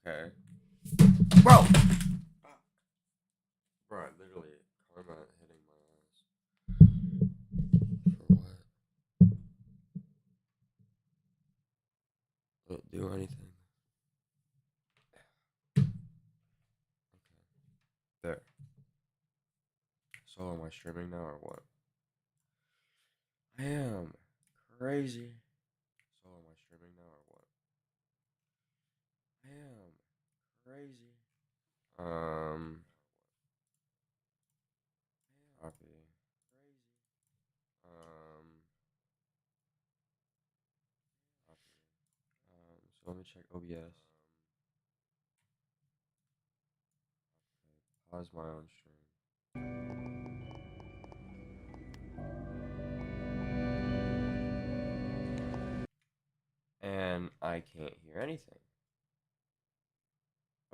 Okay. Bro! Bro, literally, karma hitting my ass. For what? Don't do anything. Okay. There. So am I streaming now or what? I am. Crazy. So am I streaming now or what? I am. Crazy. Copy. Copy. So let me check OBS. Pause my own stream. And I can't hear anything.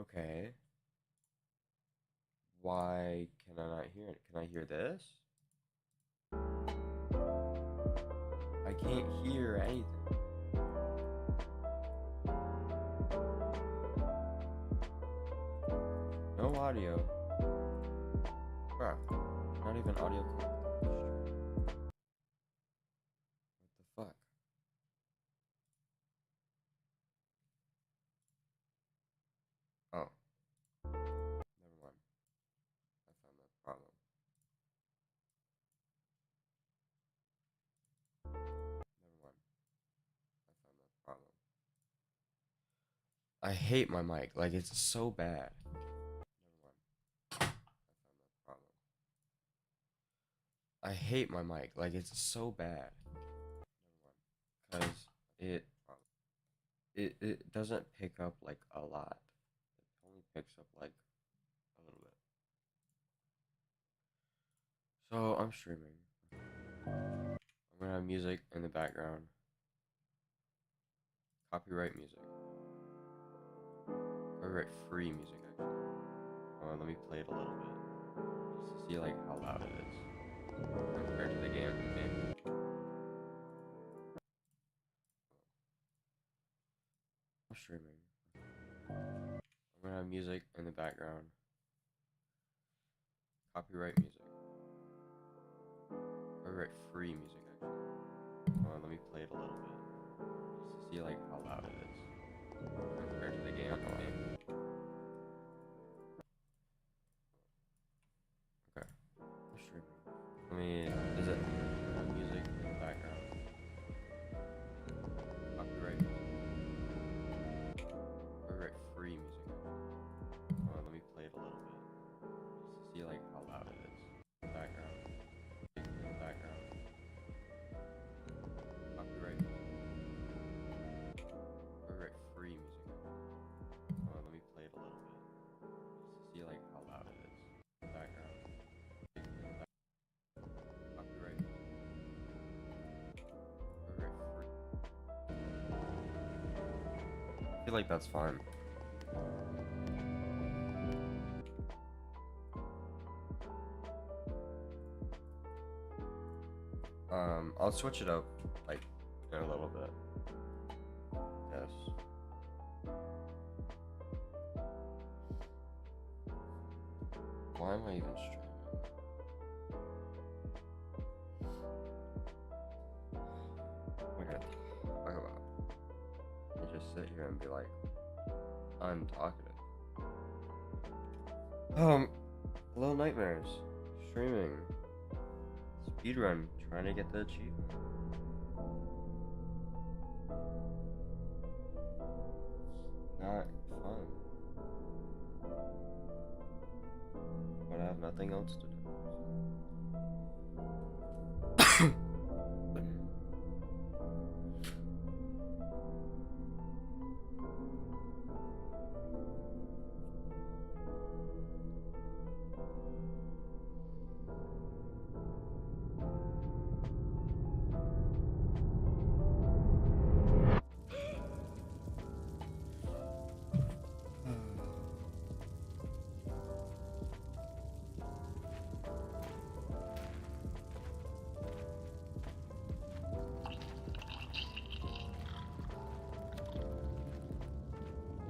Okay. Why can I not hear it? Can I hear this? I can't hear anything. No audio. Bruh, not even audio. What the fuck? Oh. Never mind. I found that problem. Never mind. I found that problem. I hate my mic. Like, it's so bad. Never mind. I found that problem. I hate my mic. Like, it's so bad. Never mind. Because it doesn't pick up, like, a lot. It only picks up, like, a little bit. So, I'm streaming. I'm gonna have music in the background. Copyright music. Copyright free music, actually. Let me play it a little bit. Just to see, like, how loud it is. Compared to the game. I'm streaming. I'm gonna have music in the background. Copyright music. Copyright free music, actually. Let me play it a little bit. Just to see, like, how loud it is. Compared to the game. Okay. I'm streaming. Let me. Is it music in the background? Copyright music. Copyright free music. Let me play it a little bit. Just to see, like, how loud it is. In the background. In the background. Copyright music. Copyright free music. Let me play it a little bit. Just to see, like, how loud it is. In the background. Copyright music. Copyright free. I feel like that's fine. I'll switch it up, like, in a little bit. Yes. Why am I even streaming? What am I gonna talk about? You just sit here and be like, I'm talkative. Little Nightmares. Streaming. Speedrun. Trying to get the achievement. Not fun. But I have nothing else to do.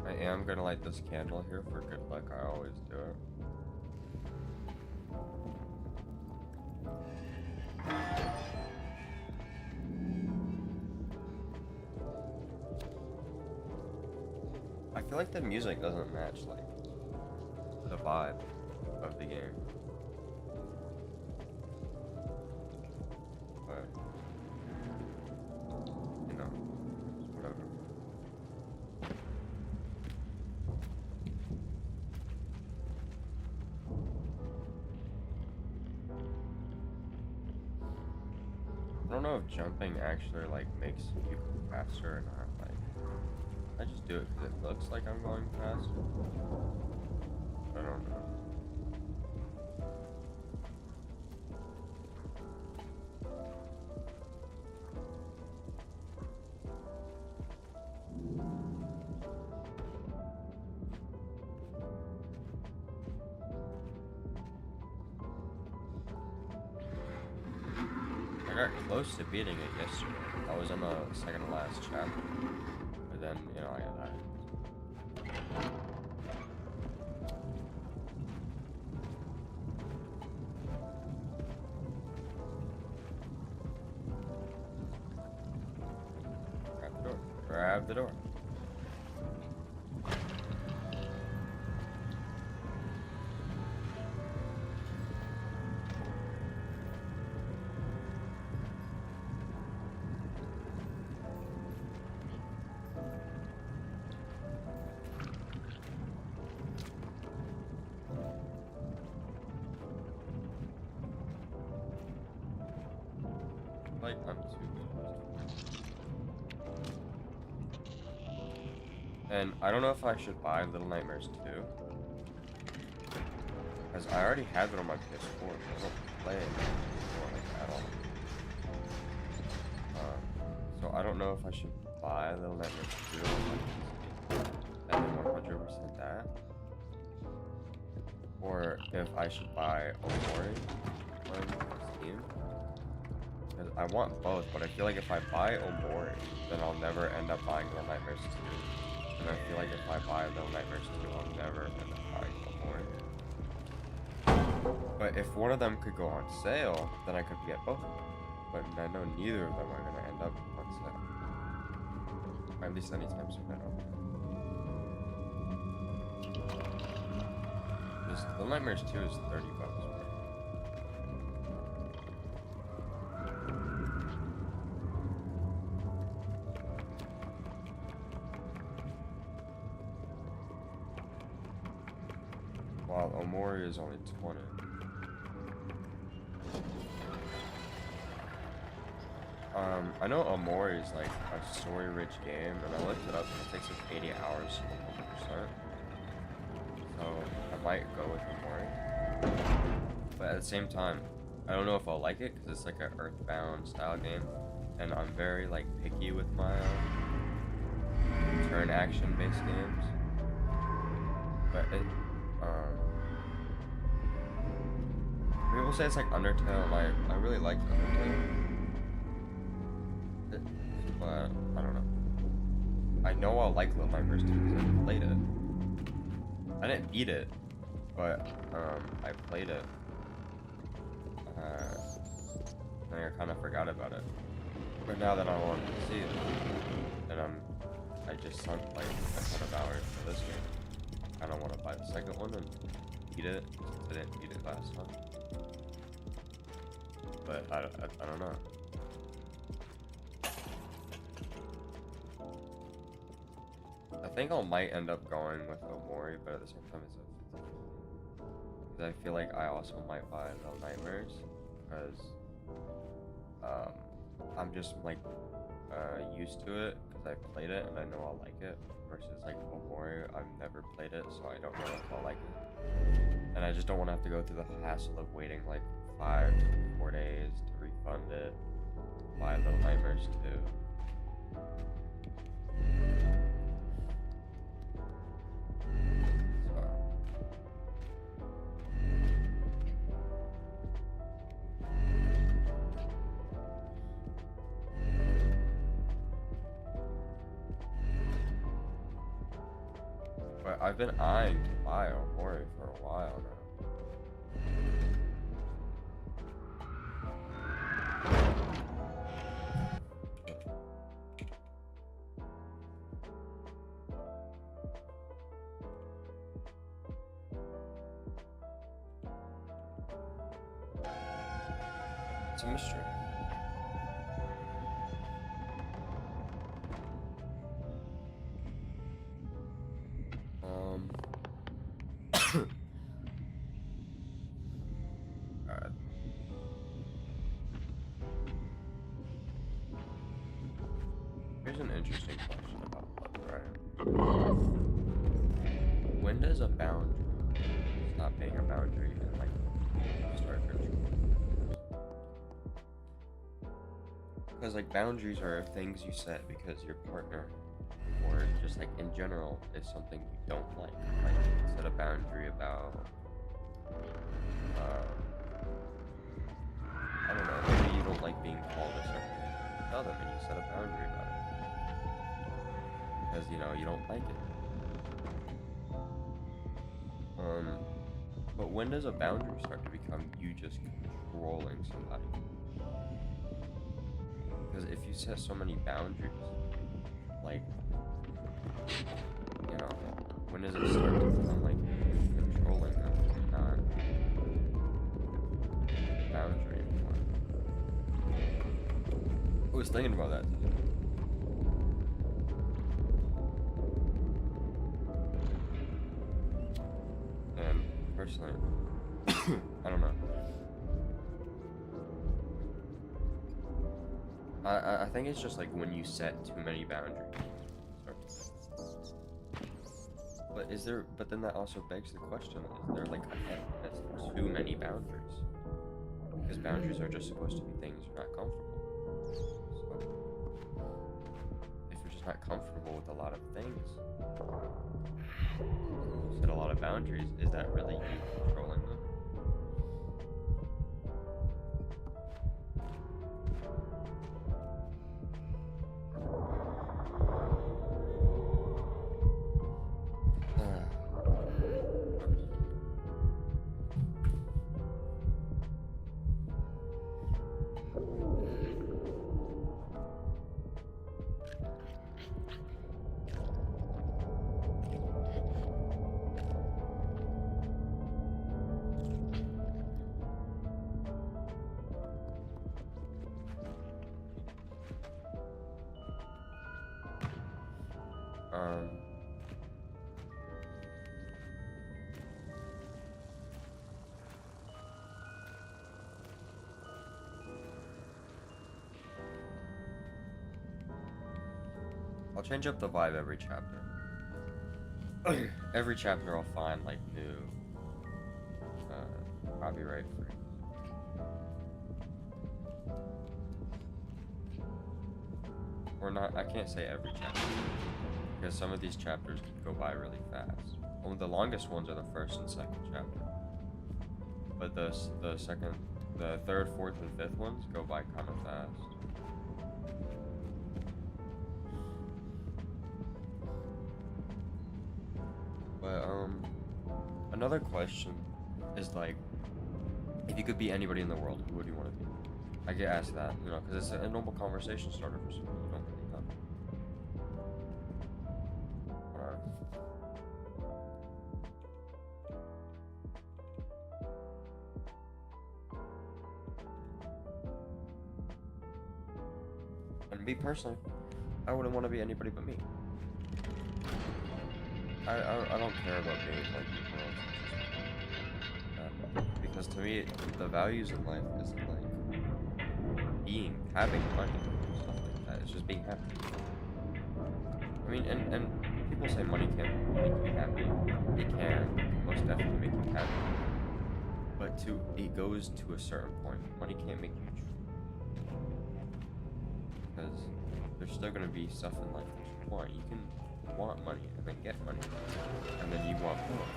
I am gonna light this candle here for good luck. I always do it. I feel like the music doesn't match like the vibe of the game. But you know, whatever. I don't know if jumping actually like makes you go faster or not. Like, I just do it because it looks like I'm going fast. I don't know. I got close to beating it yesterday. I was in the second to last chapter. But then, you know, I died. Grab the door. Grab the door. Like, I'm too close. And I don't know if I should buy Little Nightmares 2. Because I already have it on my PS4, but I don't play it anymore, like, at all. So I don't know if I should buy Little Nightmares 2 on my PC, and then 100% that. Or if I should buy Omori on Steam. Because I want both, but I feel like if I buy Omori, then I'll never end up buying Little Nightmares 2. And I feel like if I buy Little Nightmares 2, I'll never end up buying Omori. But if one of them could go on sale, then I could get both of them. But I know neither of them are going to end up on sale. Or at least anytime soon, I don't know. Just Little Nightmares 2 is $30, right? While Omori is only 20. I know Omori is like a story-rich game, and I looked it up, and it takes like 80 hours to 100%. So I might go with Omori. But at the same time, I don't know if I'll like it, because it's like an Earthbound style game, and I'm very like picky with my turn action-based games. But it, people say it's like Undertale, and I really like Undertale. But I don't know. I know I'll like Little Nightmares 2 because I played it. I didn't beat it, but I played it. And I kind of forgot about it. But now that I'm on PC, and I just sunk like a ton of hours for this game. I don't want to buy the second one and beat it since I didn't beat it last time. But I don't know. I think I might end up going with Omori, but at the same time it's a 50-50. Because I feel like I also might buy Little Nightmares, because I'm just like used to it, because I played it and I know I'll like it, versus like Omori, I've never played it, so I don't know if I'll like it. And I just don't want to have to go through the hassle of waiting like 5 to 4 days to refund it, buy Little Nightmares 2. But I've been eyeing to buy a Hori for a while now. It's a mystery. Here's an interesting question about love, right? When does a boundary stop being a boundary and like start controlling? Because like boundaries are things you set because your partner, or just like in general, is something you don't like. Like you set a boundary about, I don't know, maybe you don't like being called a certain thing. You tell them and you set a boundary about it. Because you know you don't like it. But when does a boundary start to become you just controlling somebody? Because if you set so many boundaries, like, you know, when does it start to become like controlling them, not boundary anymore? I was thinking about that today. Personally, I don't know. I think it's just like when you set too many boundaries. But then that also begs the question, is there like a end that's too many boundaries? Because boundaries are just supposed to be things you're not comfortable with. So, if you're just not comfortable with a lot of things, set a lot of boundaries, is that really you controlling them? I'll change up the vibe every chapter. Every chapter I'll find like new copyright free. Or not, I can't say every chapter, because some of these chapters go by really fast. Only the longest ones are the first and second chapter. But the second, the third, fourth, and fifth ones go by kind of fast. But another question is like, if you could be anybody in the world, who would you want to be? I get asked that, you know, because it's a normal conversation starter for someone you don't really know. And me personally, I wouldn't want to be anybody but me. I don't care about being like people else. Because to me, the values in life isn't like having money or stuff like that. It's just being happy. I mean, and people say money can't make you happy. It can most definitely make you happy. But it goes to a certain point. Money can't make you true. Because there's still gonna be stuff in life that you want. You can want money and then get money, and then you want more.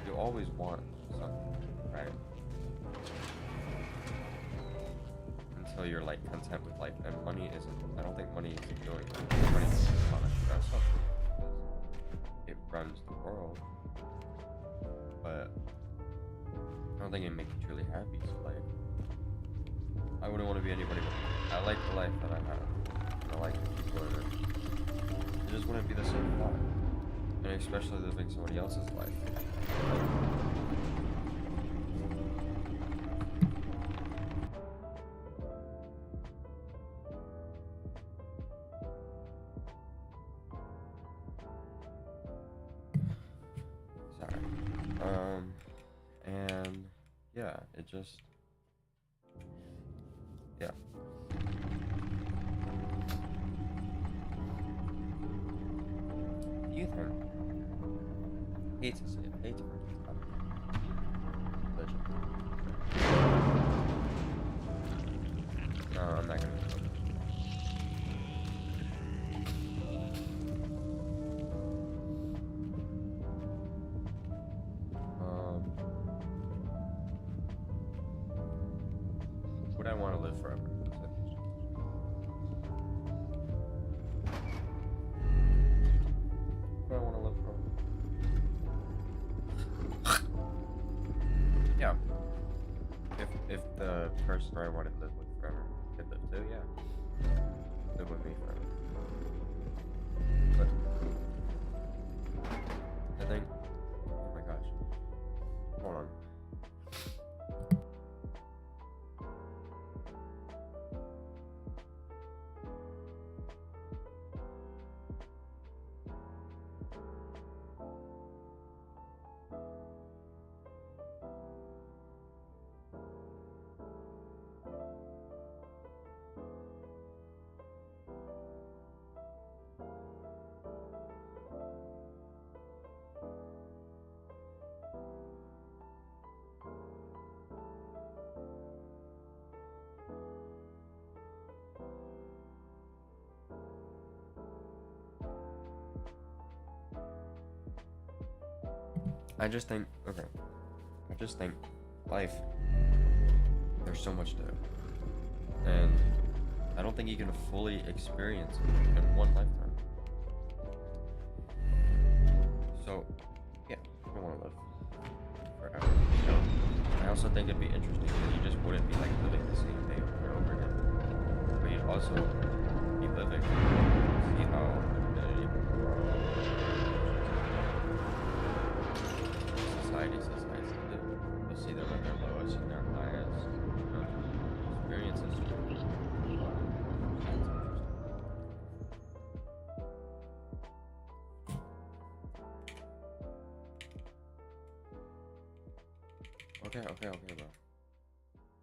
You always want something, right? Until you're like content with life, and money isn't. I don't think money is doing that. Money is not a stress. It runs the something can make you truly happy. So like, I wouldn't want to be anybody but I like the life that I have. I like the people in it. It just wouldn't be the same life. And especially living somebody else's life. Sorry. And yeah, it just, yeah. Do you think? Hate to say it. Hate to bring this up. Religion. No, I'm not gonna. Would I want to live forever? Would I want to live forever? Yeah. If the person I wanted to live with forever could live too, yeah. Live with me forever. But I think, oh my gosh. Hold on. I just think, okay. I just think life, there's so much to it. And I don't think you can fully experience it in one lifetime. So, yeah, I don't want to live forever. You know? I also think it'd be interesting because you just wouldn't be like living the same day over and over again. But you'd also be living, see how humanity societies live. You'll see them at their lowest and their highest. You know, experiences. Okay, bro.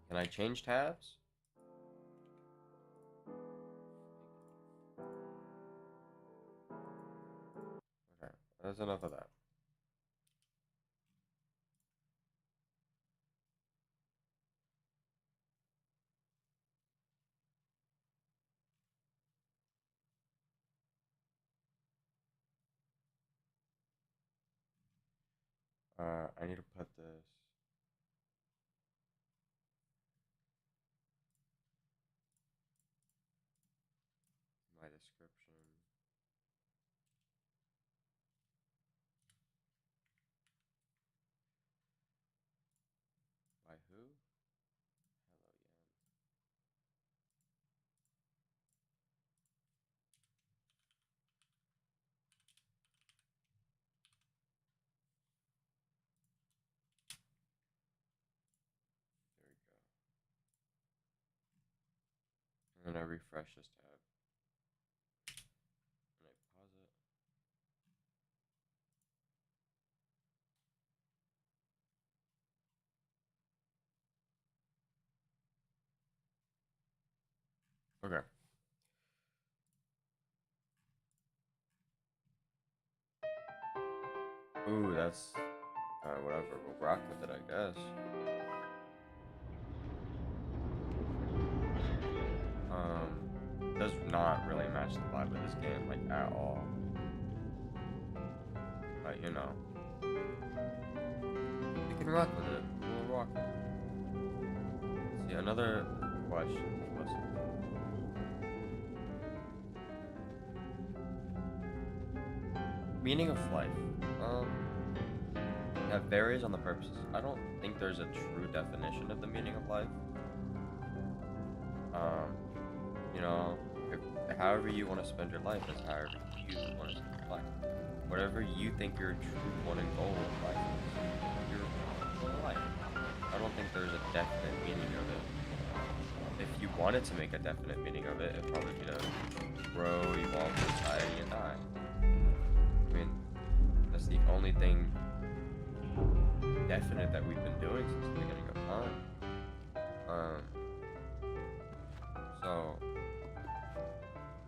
Can I change tabs? Okay, that's enough of that. I need to put this. My description. By who? Hello, Yan. There we go. And then I refresh this tab. And I pause it. Okay. Ooh, that's whatever. We'll rock with it, I guess. Does not really match the vibe of this game, like, at all. But, you know. We can rock with it. We'll rock with it. Let's see, another question. Listen. Meaning of life. that varies on the purposes. I don't think there's a true definition of the meaning of life. You know, however you want to spend your life is however you want to spend your life. Whatever you think your true one and goal in life is, your life. I don't think there's a definite meaning of it. If you wanted to make a definite meaning of it, it'd probably be to grow, evolve society, and die. I mean, that's the only thing definite that we've been doing since the beginning of time. So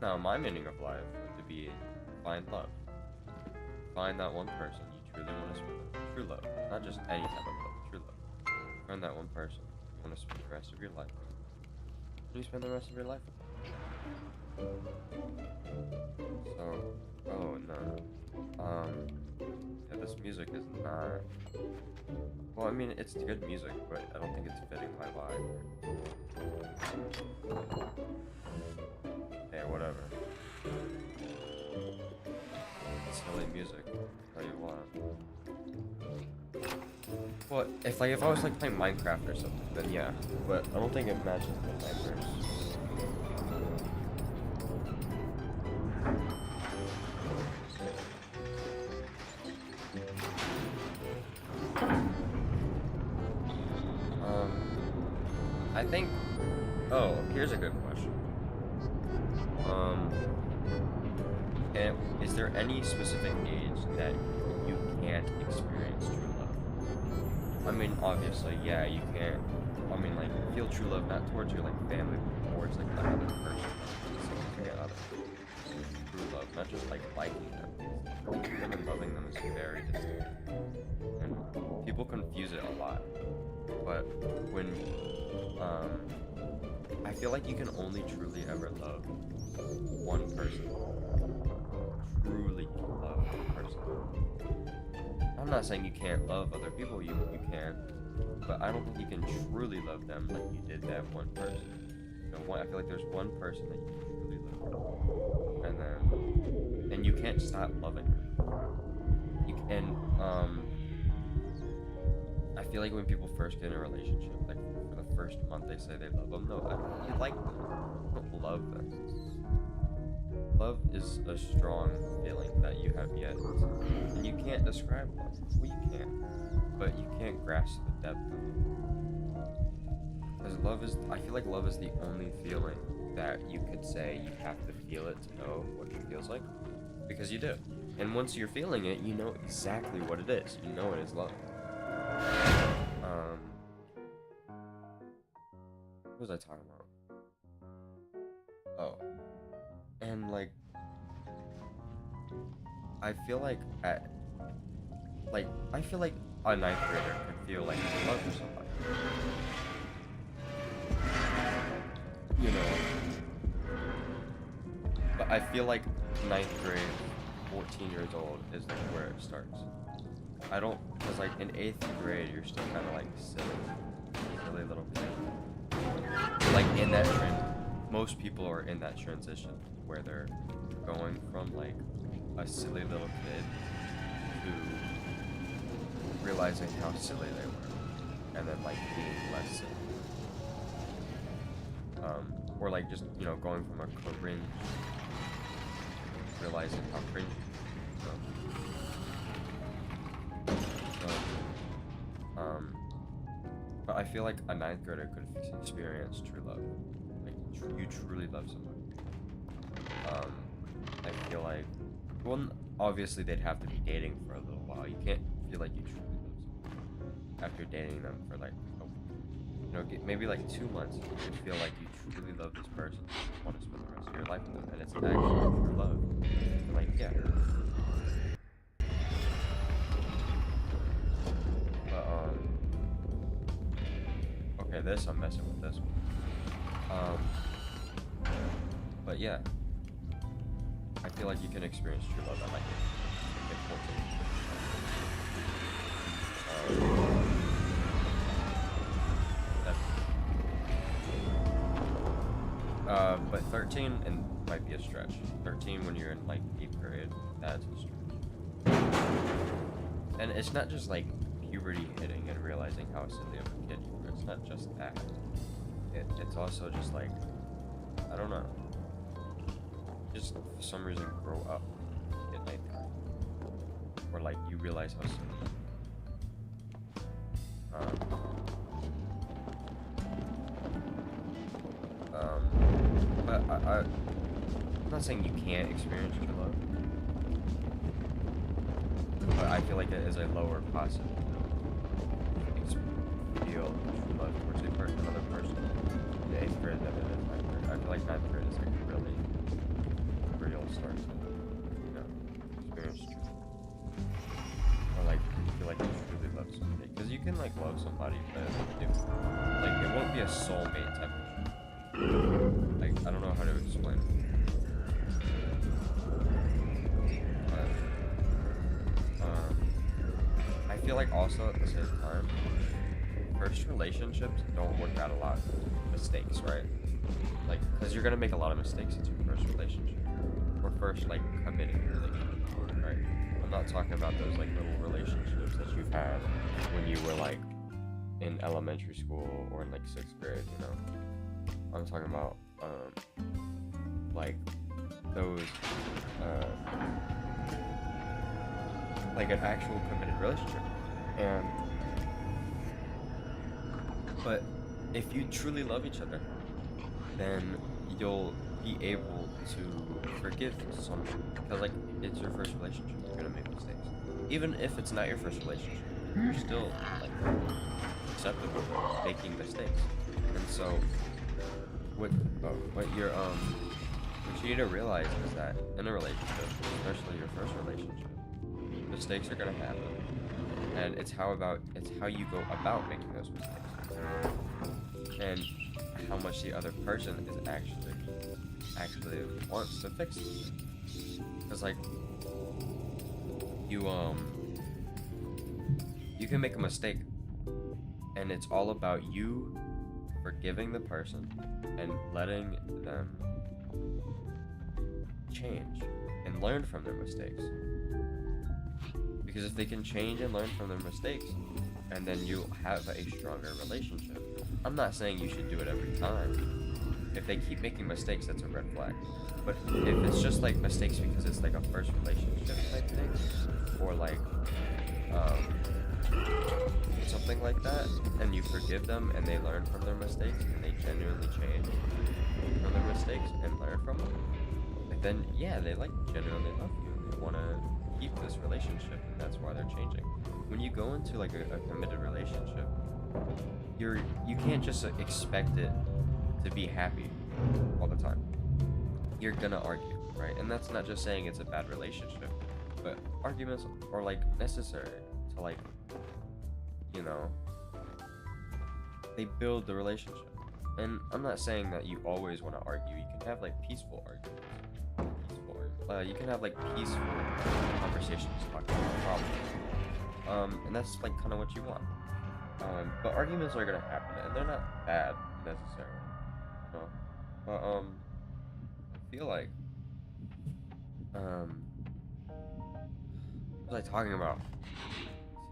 now my meaning of life would be find love. Find that one person you truly want to spend with. True love. Not just any type of love, true love. Find that one person you want to spend the rest of your life with. You spend the rest of your life with them. So, oh no. Yeah, this music is not. Well, I mean, it's good music, but I don't think it's fitting my vibe. Hey, whatever. Silly music. Tell you what. Well, if I was like playing Minecraft or something, then yeah. But I don't think it matches the Minecraft. I think. Oh, here's a good question. Is there any specific age that you can't experience true love? I mean, obviously, yeah, you can't. I mean, like, feel true love not towards your like family, but towards like another person, significant other. True love, not just like liking them. Liking them and loving them is very distinct, and people confuse it a lot. But when I feel like you can only truly ever love one person. Truly love one person. I'm not saying you can't love other people, you can, but I don't think you can truly love them like you did that one person. You know, I feel like there's one person that you can truly love, and you can't stop loving them. You can, I feel like when people first get in a relationship, like for the first month they say they love them. No, you like them. You don't love them. Love is a strong feeling that you have yet, and you can't describe love. Well, you can, but you can't grasp the depth of it. Because I feel like love is the only feeling that you could say you have to feel it to know what it feels like, because you do. And once you're feeling it, you know exactly what it is. You know it is love. What was I talking about? Oh. And like, I feel like a ninth grader could feel like in love with somebody. You know? But I feel like ninth grade, 14 years old is like where it starts. I don't, cause like in 8th grade you're still kind of like silly little kid. Like in that trend, most people are in that transition where they're going from like a silly little kid to realizing how silly they were, and then like being less silly. Or like just, you know, going from a cringe, realizing how cringy. But I feel like a ninth grader could experience true love. Like, you truly love somebody. I feel like, well, obviously they'd have to be dating for a little while. You can't feel like you truly love somebody after dating them for like, you know, maybe like 2 months. You could feel like you truly love this person. You want to spend the rest of your life with them, and it's actually true love. And like, yeah. Okay, I'm messing with this one. But yeah, I feel like you can experience true love at like 14. But 13 and might be a stretch. 13 when you're in like 8th grade, that's a stretch. And it's not just like puberty hitting and realizing how silly of a kid you were. It's not just that. It's also just like, I don't know. Just for some reason grow up at nighttime. Or like you realize how silly. But I'm not saying you can't experience true love, but I feel like it is a lower possibility to feel true love towards another person in the 8th grade than it is 9th grade. I feel like 9th grade is like really where you'll start to, experience true, or like feel like you truly love somebody, because you can like love somebody, but like it won't be a soulmate type of shit. Like, I don't know how to explain it. But, I feel like also at the same time, first relationships don't work out a lot of mistakes, right? Like, because you're gonna make a lot of mistakes in your first relationship. Or first, like, committed relationship, right? I'm not talking about those, like, little relationships that you've had when you were, like, in elementary school or in, like, 6th grade, you know? I'm talking about, like, those, like an actual committed relationship. But if you truly love each other, then you'll be able to forgive someone. Because, like, it's your first relationship, you're gonna make mistakes. Even if it's not your first relationship, you're still, like, acceptable to making mistakes. And so, what you need to realize is that in a relationship, especially your first relationship, mistakes are gonna happen, and it's how you go about making those mistakes, and how much the other person is actually wants to fix it. Because like you can make a mistake, and it's all about you forgiving the person and letting them change and learn from their mistakes. Because if they can change and learn from their mistakes, and then you'll have a stronger relationship. I'm not saying you should do it every time. If they keep making mistakes, that's a red flag. But if it's just like mistakes because it's like a first relationship type thing, or like something like that, and you forgive them and they learn from their mistakes and they genuinely change from their mistakes and learn from them, then yeah, they like genuinely love you and they want to keep this relationship, and that's why they're changing. When you go into like a committed relationship, you can't just expect it to be happy all the time. You're gonna argue, right? And that's not just saying it's a bad relationship, but arguments are like necessary to, like, you know, they build the relationship. And I'm not saying that you always want to argue. You can have like peaceful arguments. You can have like peaceful conversations talking about problems. And that's like kind of what you want. But arguments are gonna happen, and they're not bad necessarily, you know. But I feel like what was I talking about?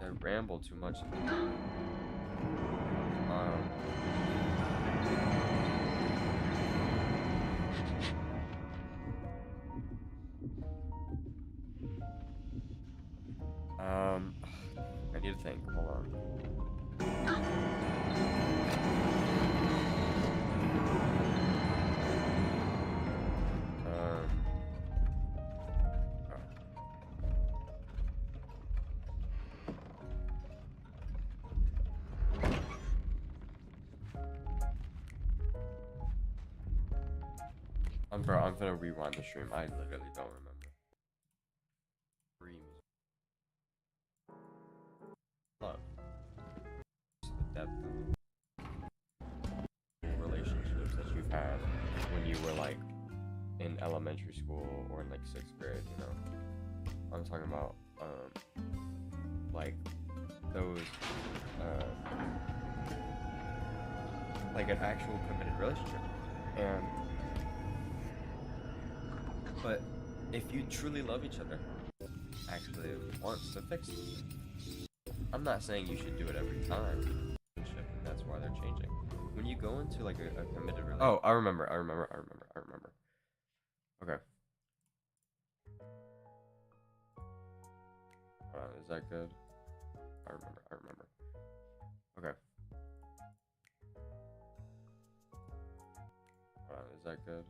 I ramble too much. I need to think. Hold on. I'm gonna rewind the stream. I literally don't remember. Love. The depth of relationships that you've had when you were like in elementary school or in like 6th grade, you know. I'm talking about like those like an actual committed relationship. But if you truly love each other, actually wants to fix it. I'm not saying you should do it every time, and that's why they're changing. When you go into like a committed relationship. Oh, I remember. Okay. Is that good? I remember. Okay. Is that good?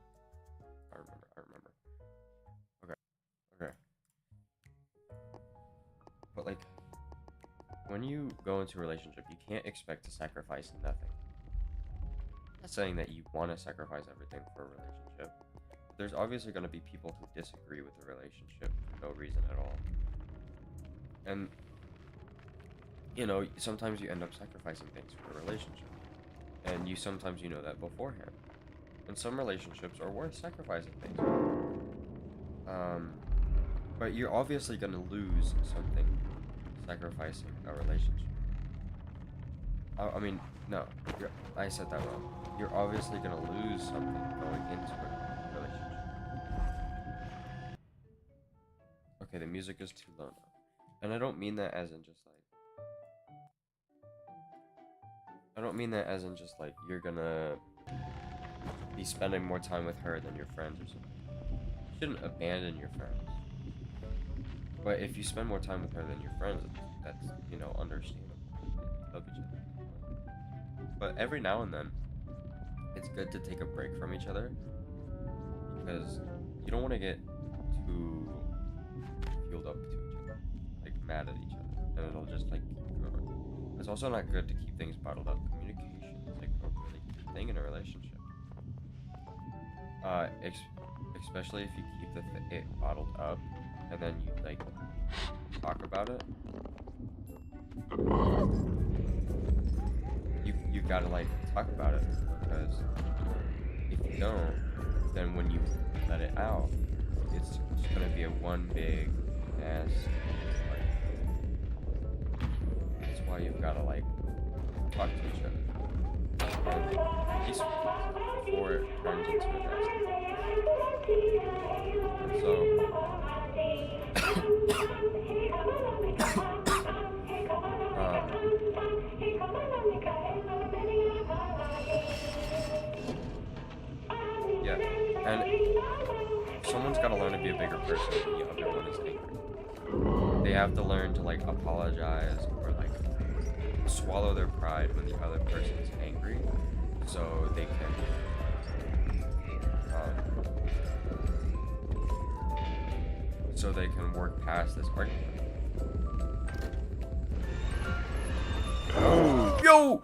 I remember. Okay. Okay. But like, when you go into a relationship, you can't expect to sacrifice nothing. I'm not saying that you want to sacrifice everything for a relationship. But there's obviously going to be people who disagree with the relationship for no reason at all. And, you know, sometimes you end up sacrificing things for a relationship. And sometimes you know that beforehand. And some relationships are worth sacrificing things for. But you're obviously going to lose something sacrificing a relationship. I mean, no, I said that wrong. You're obviously going to lose something going into a relationship. Okay, the music is too low now. And I don't mean that as in just like, you're gonna be spending more time with her than your friends or something. You shouldn't abandon your friends. But if you spend more time with her than your friends, that's, you know, understandable. You love each other. But every now and then, it's good to take a break from each other. Because you don't want to get too fueled up to each other. Like, mad at each other. And it'll just, like, keep going. It's also not good to keep things bottled up. Communication is, like, a really key thing in a relationship. Especially if you keep it bottled up, and then you, like, talk about it. You gotta, like, talk about it, because if you don't, then when you let it out, it's just gonna be a one big ass fight. That's why you've gotta, like, talk to each other. And peacefully, before it turns into a nasty fight. So yeah, and someone's got to learn to be a bigger person when the other one is angry. They have to learn to, like, apologize or, like, swallow their pride when the other person is angry, so they can work past this argument. Oh, yo!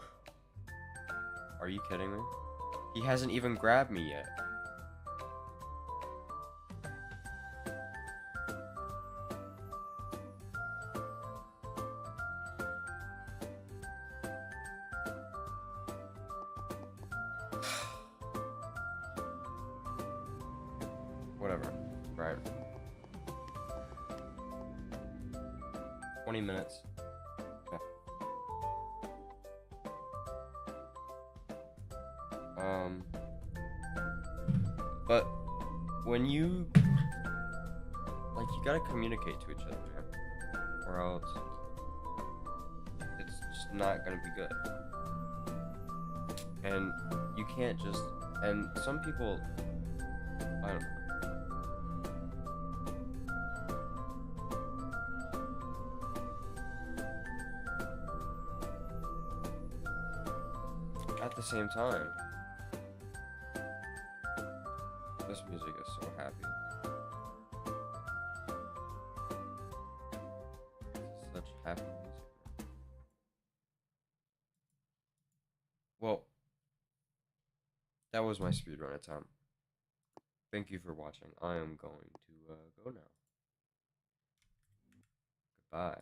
Are you kidding me? He hasn't even grabbed me yet. Whatever, right? 20 minutes. Yeah. But when you, like, you gotta communicate to each other, man, or else it's just not gonna be good. And you can't just, and some people, I don't know. At the same time, this music is so happy. It's such happy music. Well, that was my speedrun attempt. Thank you for watching. I am going to go now. Goodbye.